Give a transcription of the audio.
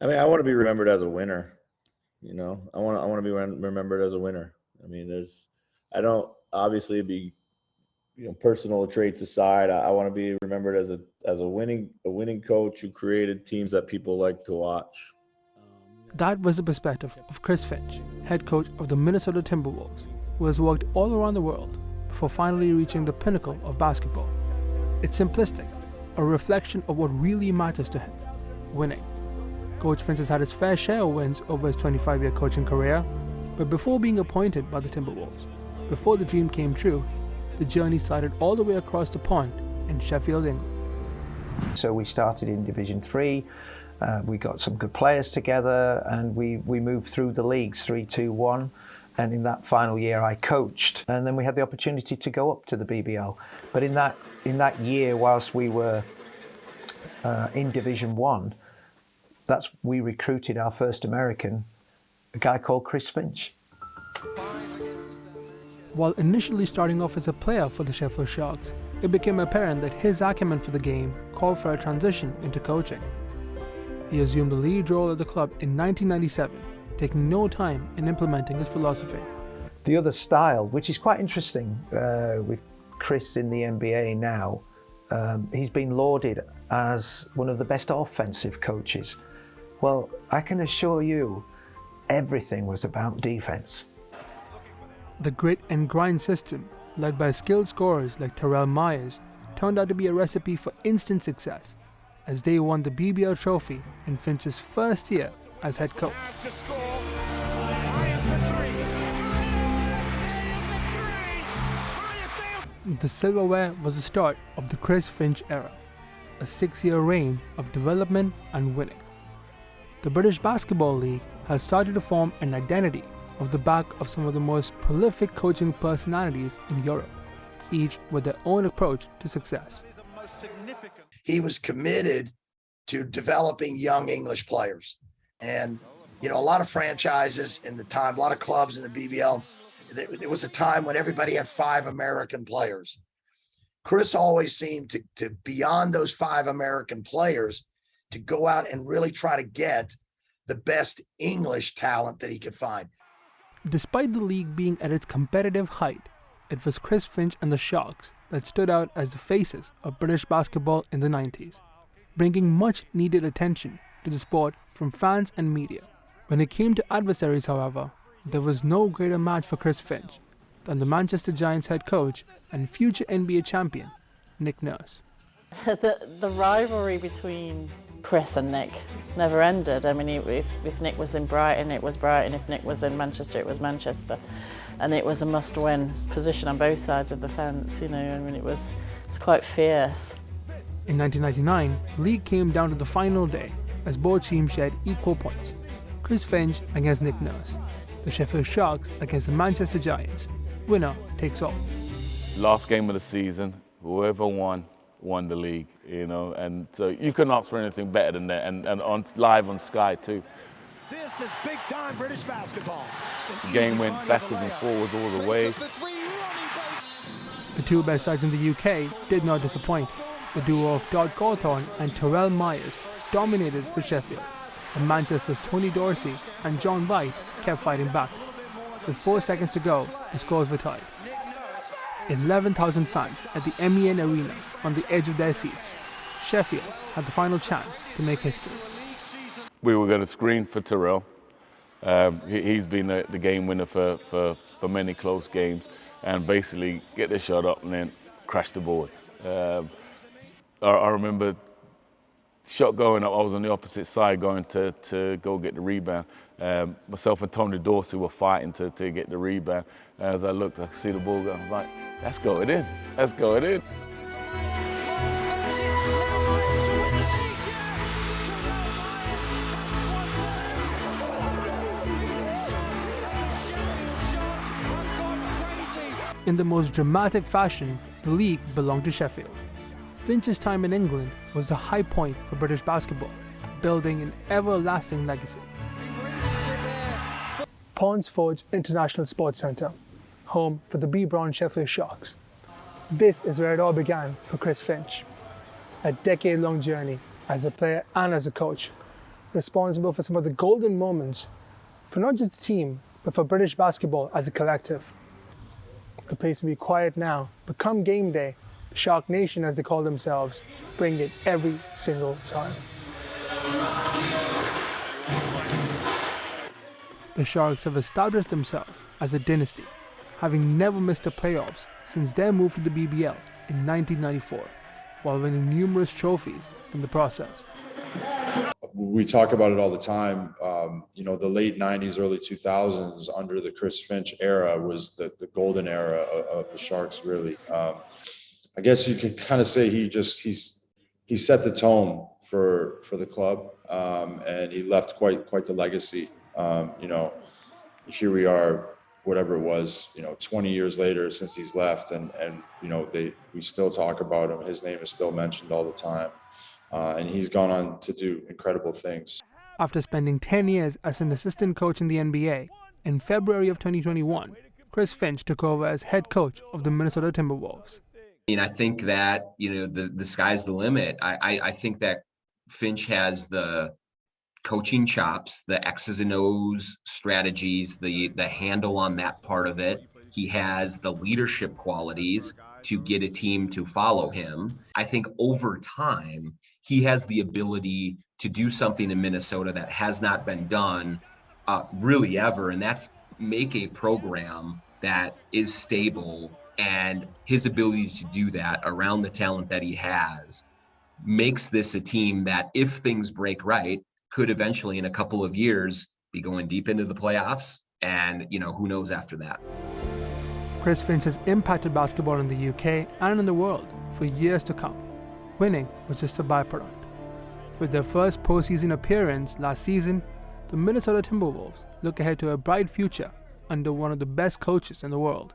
I mean, I want to be remembered as a winner. I want to be remembered as a winner. I mean, I don't obviously be, personal traits aside. I want to be remembered as a winning coach who created teams that people like to watch. That was the perspective of Chris Finch, head coach of the Minnesota Timberwolves, who has worked all around the world before finally reaching the pinnacle of basketball. It's simplistic, a reflection of what really matters to him: winning. Coach Finch has had his fair share of wins over his 25-year coaching career, but before being appointed by the Timberwolves, before the dream came true, the journey started all the way across the pond in Sheffield, England. So we started in Division 3, we got some good players together, and we moved through the leagues 3-2-1. And in that final year I coached, and then we had the opportunity to go up to the BBL. But in that year, whilst we were in Division 1, we recruited our first American, a guy called Chris Finch. While initially starting off as a player for the Sheffield Sharks, it became apparent that his acumen for the game called for a transition into coaching. He assumed the lead role at the club in 1997, taking no time in implementing his philosophy. The other style, which is quite interesting with Chris in the NBA now, he's been lauded as one of the best offensive coaches. Well, I can assure you, everything was about defense. The grit and grind system, led by skilled scorers like Terrell Myers, turned out to be a recipe for instant success, as they won the BBL trophy in Finch's first year as head coach. The silverware was the start of the Chris Finch era, a 6-year reign of development and winning. The British Basketball League has started to form an identity off the back of some of the most prolific coaching personalities in Europe, each with their own approach to success. He was committed to developing young English players. And, a lot of franchises in the time, a lot of clubs in the BBL, there was a time when everybody had 5 American players. Chris always seemed to beyond those 5 American players, to go out and really try to get the best English talent that he could find. Despite the league being at its competitive height, it was Chris Finch and the Sharks that stood out as the faces of British basketball in the 90s, bringing much needed attention to the sport from fans and media. When it came to adversaries, however, there was no greater match for Chris Finch than the Manchester Giants head coach and future NBA champion, Nick Nurse. The rivalry between Chris and Nick never ended. I mean, if Nick was in Brighton, it was Brighton. If Nick was in Manchester, it was Manchester. And it was a must-win position on both sides of the fence, I mean, it was quite fierce. In 1999, the league came down to the final day as both teams shared equal points. Chris Finch against Nick Nurse, the Sheffield Sharks against the Manchester Giants. Winner takes all. Last game of the season, whoever won the league, and so you couldn't ask for anything better than that, and on live on Sky too. This is big time British basketball. The game went backwards and forwards all the way. The two best sides in the UK did not disappoint. The duo of Todd Cawthorn and Terrell Myers dominated for Sheffield, and Manchester's Tony Dorsey and John White kept fighting back. With 4 seconds to go, the scores were tied. 11,000 fans at the MEN Arena on the edge of their seats. Sheffield had the final chance to make history. We were going to screen for Terrell. He's been the game winner for many close games, and basically get the shot up and then crash the boards. I remember shot going up, I was on the opposite side going to go get the rebound. Myself and Tony Dorsey were fighting to get the rebound. As I looked, I could see the ball go. I was like, that's going in, that's going in. In the most dramatic fashion, the league belonged to Sheffield. Finch's time in England was the high point for British basketball, building an everlasting legacy. Ponds Forge International Sports Centre, home for the B. Brown Sheffield Sharks. This is where it all began for Chris Finch. A decade-long journey as a player and as a coach, responsible for some of the golden moments for not just the team, but for British basketball as a collective. The place will be quiet now, but come game day, the Shark Nation, as they call themselves, bring it every single time. The Sharks have established themselves as a dynasty, having never missed the playoffs since their move to the BBL in 1994, while winning numerous trophies in the process. We talk about it all the time. The late 90s, early 2000s under the Chris Finch era was the golden era of the Sharks, really. I guess you could kind of say he set the tone for the club, and he left quite the legacy. Here we are, whatever it was, 20 years later since he's left, and we still talk about him. His name is still mentioned all the time. And he's gone on to do incredible things. After spending 10 years as an assistant coach in the NBA, in February of 2021, Chris Finch took over as head coach of the Minnesota Timberwolves. I think that, the sky's the limit. I think that Finch has the coaching chops, the X's and O's strategies, the handle on that part of it. He has the leadership qualities to get a team to follow him. I think over time, he has the ability to do something in Minnesota that has not been done really ever, and that's make a program that is stable, and his ability to do that around the talent that he has makes this a team that, if things break right, could eventually in a couple of years be going deep into the playoffs, and who knows after that. Chris Finch has impacted basketball in the UK and in the world for years to come. Winning was just a byproduct. With their first postseason appearance last season, the Minnesota Timberwolves look ahead to a bright future under one of the best coaches in the world.